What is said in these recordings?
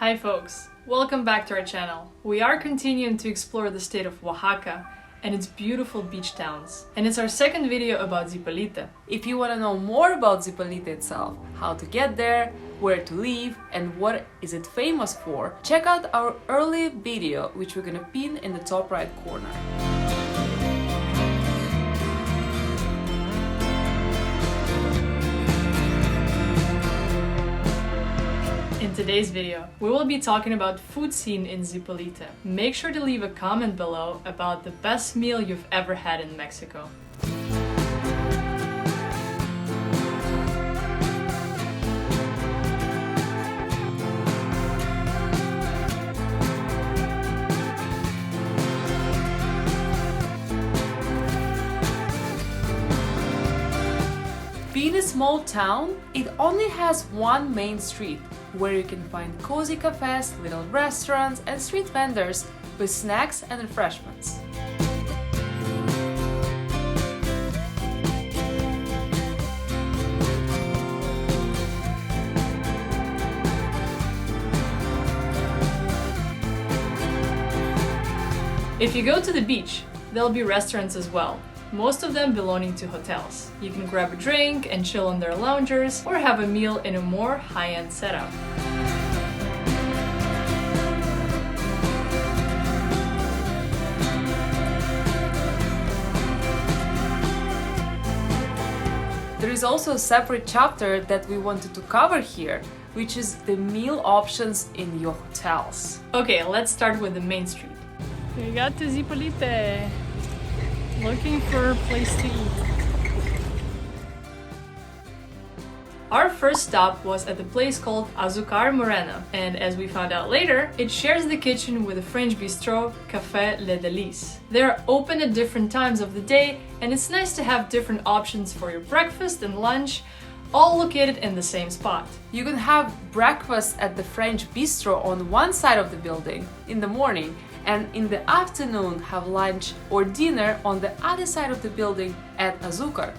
Hi folks, welcome back to our channel. We are continuing to explore the state of Oaxaca and its beautiful beach towns. And it's our second video about Zipolite. If you want to know more about Zipolite itself, how to get there, where to live, and what is it famous for, check out our early video, which we're gonna pin in the top right corner. In today's video, we will be talking about food scene in Zipolite. Make sure to leave a comment below about the best meal you've ever had in Mexico. Being a small town, it only has one main street, where you can find cozy cafes, little restaurants and street vendors with snacks and refreshments. If you go to the beach, there'll be restaurants as well, most of them belonging to hotels. You can grab a drink and chill on their loungers or have a meal in a more high-end setup. There is also a separate chapter that we wanted to cover here, which is the meal options in your hotels. Okay, let's start with the main street. We got to Zipolite, looking for a place to eat. Our first stop was at the place called Azúcar Morena, and as we found out later, it shares the kitchen with a French bistro, Café Les Délices. They're open at different times of the day, and it's nice to have different options for your breakfast and lunch, all located in the same spot. You can have breakfast at the French bistro on one side of the building in the morning, and in the afternoon have lunch or dinner on the other side of the building at Azúcar.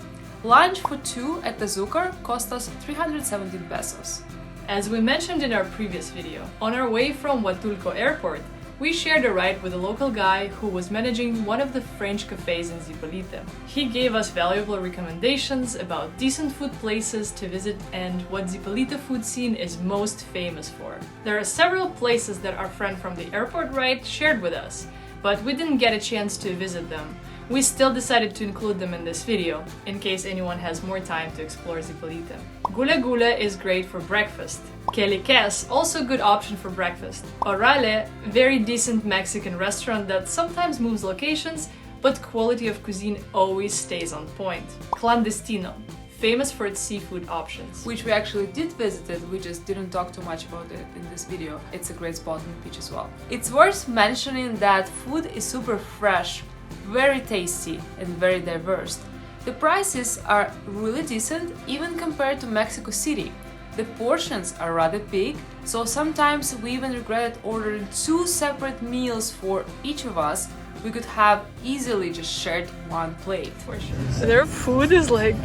Lunch for two at Azúcar cost us 317 pesos. As we mentioned in our previous video, on our way from Huatulco Airport, we shared a ride with a local guy who was managing one of the French cafes in Zipolite. He gave us valuable recommendations about decent food places to visit and what Zipolite food scene is most famous for. There are several places that our friend from the airport ride shared with us, but we didn't get a chance to visit them. We still decided to include them in this video, in case anyone has more time to explore Zipolite. Gula Gula is great for breakfast. Queliques, also a good option for breakfast. Orale, very decent Mexican restaurant that sometimes moves locations, but quality of cuisine always stays on point. Clandestino, famous for its seafood options. Which we actually did visit it, we just didn't talk too much about it in this video. It's a great spot on the beach as well. It's worth mentioning that food is super fresh, very tasty and very diverse. The prices are really decent even compared to Mexico City. The portions are rather big, so sometimes we even regretted ordering two separate meals for each of us. We could have easily just shared one plate. For sure. Their food is like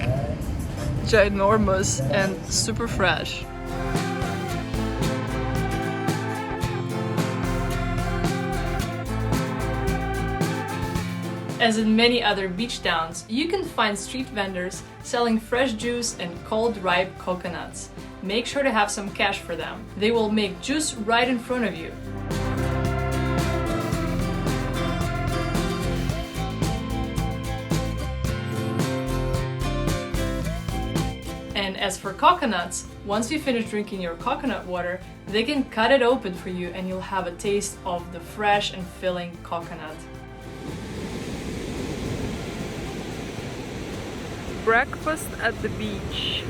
ginormous and super fresh. As in many other beach towns, you can find street vendors selling fresh juice and cold ripe coconuts. Make sure to have some cash for them. They will make juice right in front of you. And as for coconuts, once you finish drinking your coconut water, they can cut it open for you and you'll have a taste of the fresh and filling coconut. Breakfast at the beach.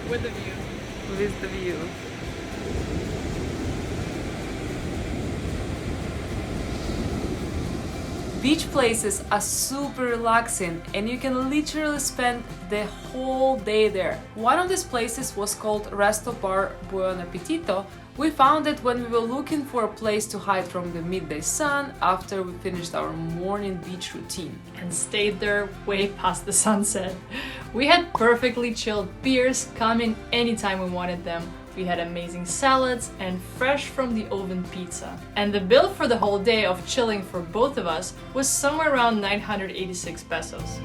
With the view. With the view. Beach places are super relaxing and you can literally spend the whole day there. One of these places was called Resto Bar Buon Appetito. We found it when we were looking for a place to hide from the midday sun after we finished our morning beach routine. And stayed there way past the sunset. We had perfectly chilled beers coming anytime we wanted them, We had amazing salads and fresh from the oven pizza. And the bill for the whole day of chilling for both of us was somewhere around 986 pesos.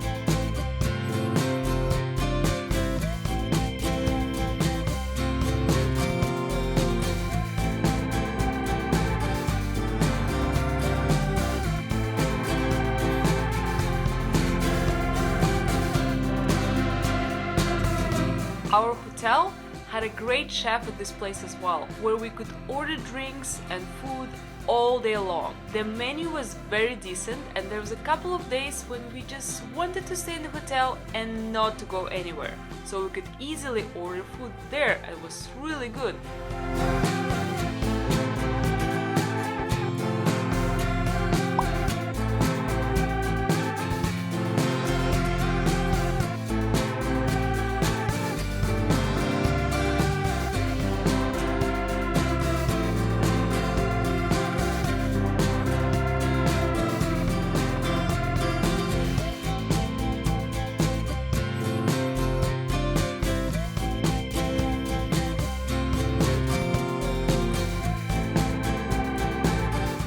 Our hotel had a great chef at this place as well, where we could order drinks and food all day long. The menu was very decent, and there was a couple of days when we just wanted to stay in the hotel and not to go anywhere. So we could easily order food there, and it was really good.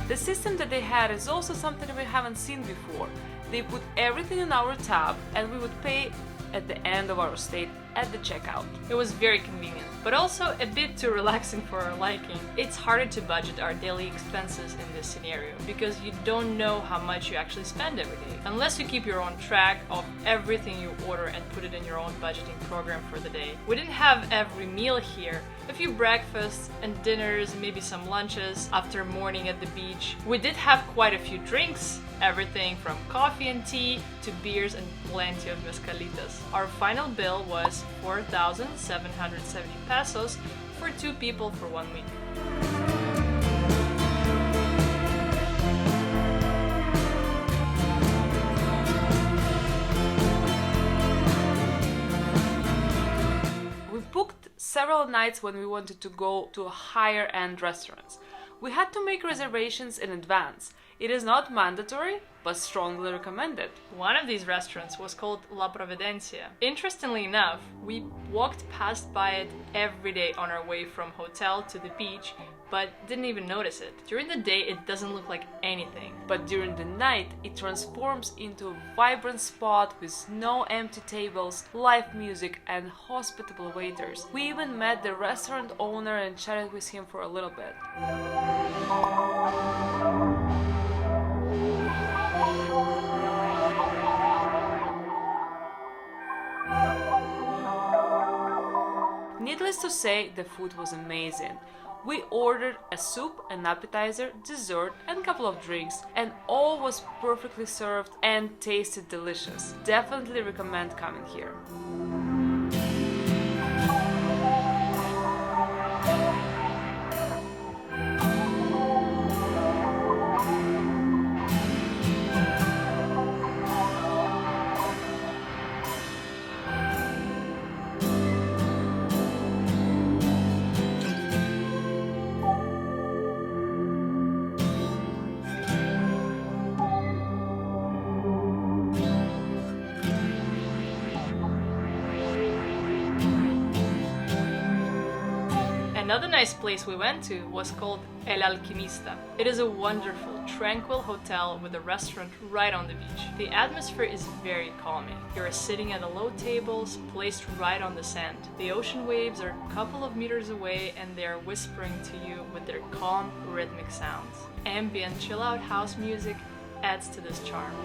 The system that they had is also something we haven't seen before. They put everything in our tab and we would pay at the end of our stay at the checkout. It was very convenient, but also a bit too relaxing for our liking. It's harder to budget our daily expenses in this scenario because you don't know how much you actually spend every day, unless you keep your own track of everything you order and put it in your own budgeting program for the day. We didn't have every meal here, a few breakfasts and dinners, maybe some lunches after morning at the beach. We did have quite a few drinks, everything from coffee and tea to beers and plenty of mezcalitas. Our final bill was 4,770 pesos for 2 people for 1 week. We booked several nights when we wanted to go to higher end restaurants. We had to make reservations in advance. It is not mandatory, but strongly recommended. One of these restaurants was called La Providencia. Interestingly enough, we walked past by it every day on our way from hotel to the beach, but didn't even notice it. During the day, it doesn't look like anything. But during the night, it transforms into a vibrant spot with no empty tables, live music, and hospitable waiters. We even met the restaurant owner and chatted with him for a little bit. Needless to say, the food was amazing. We ordered a soup, an appetizer, dessert, and a couple of drinks, and all was perfectly served and tasted delicious. Definitely recommend coming here. Another nice place we went to was called El Alquimista. It is a wonderful, tranquil hotel with a restaurant right on the beach. The atmosphere is very calming. You are sitting at the low tables, placed right on the sand. The ocean waves are a couple of meters away and they are whispering to you with their calm, rhythmic sounds. Ambient, chill-out house music adds to this charm.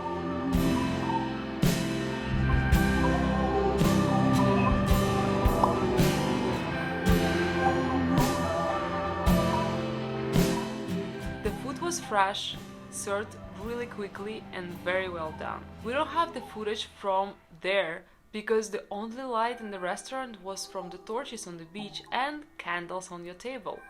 Was fresh, served really quickly, and very well done. We don't have the footage from there because the only light in the restaurant was from the torches on the beach and candles on your table.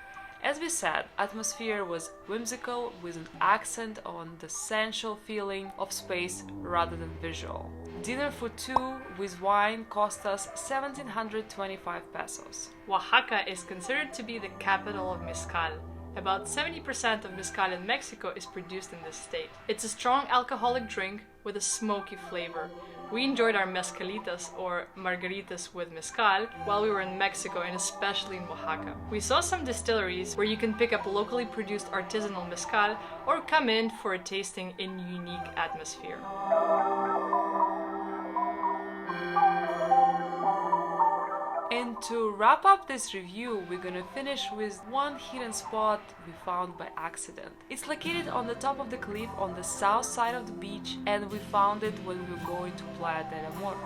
As we said, atmosphere was whimsical with an accent on the sensual feeling of space rather than visual. Dinner for 2 with wine cost us 1,725 pesos. Oaxaca is considered to be the capital of Mezcal. About 70% of mezcal in Mexico is produced in this state. It's a strong alcoholic drink with a smoky flavor, We enjoyed our mezcalitas, or margaritas with mezcal, while we were in Mexico and especially in Oaxaca. We saw some distilleries where you can pick up locally produced artisanal mezcal or come in for a tasting in unique atmosphere. And to wrap up this review, we're gonna finish with one hidden spot we found by accident. It's located on the top of the cliff on the south side of the beach, and we found it when we were going to Playa del Amor.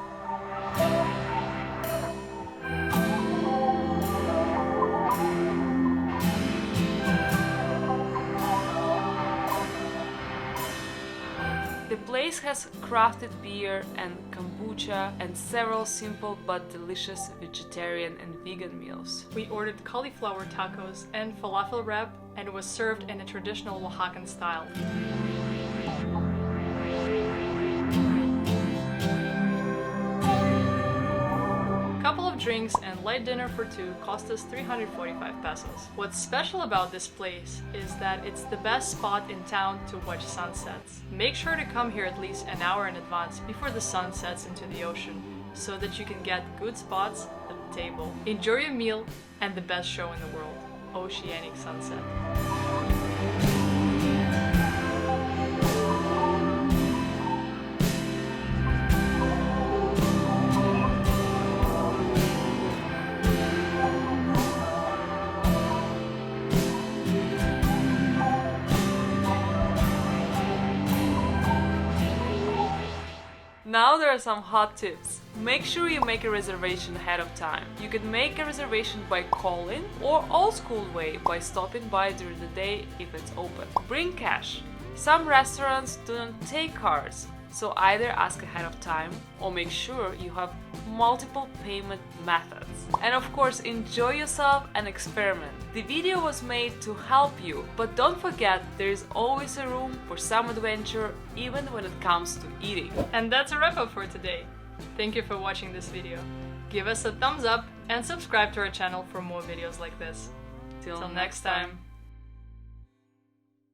The place has crafted beer and kombucha and several simple but delicious vegetarian and vegan meals. We ordered cauliflower tacos and falafel wrap, and it was served in a traditional Oaxacan style. Couple of drinks and light dinner for two cost us 345 pesos. What's special about this place is that it's the best spot in town to watch sunsets. Make sure to come here at least an hour in advance before the sun sets into the ocean, so that you can get good spots at the table. Enjoy your meal and the best show in the world, Oceanic Sunset. Now there are some hot tips. Make sure you make a reservation ahead of time. You can make a reservation by calling or old school way by stopping by during the day if it's open. Bring cash. Some restaurants do not take cards, so either ask ahead of time or make sure you have multiple payment methods. And of course, enjoy yourself and experiment. The video was made to help you, but don't forget there is always a room for some adventure even when it comes to eating. And that's a wrap up for today. Thank you for watching this video. Give us a thumbs up and subscribe to our channel for more videos like this. Till next time.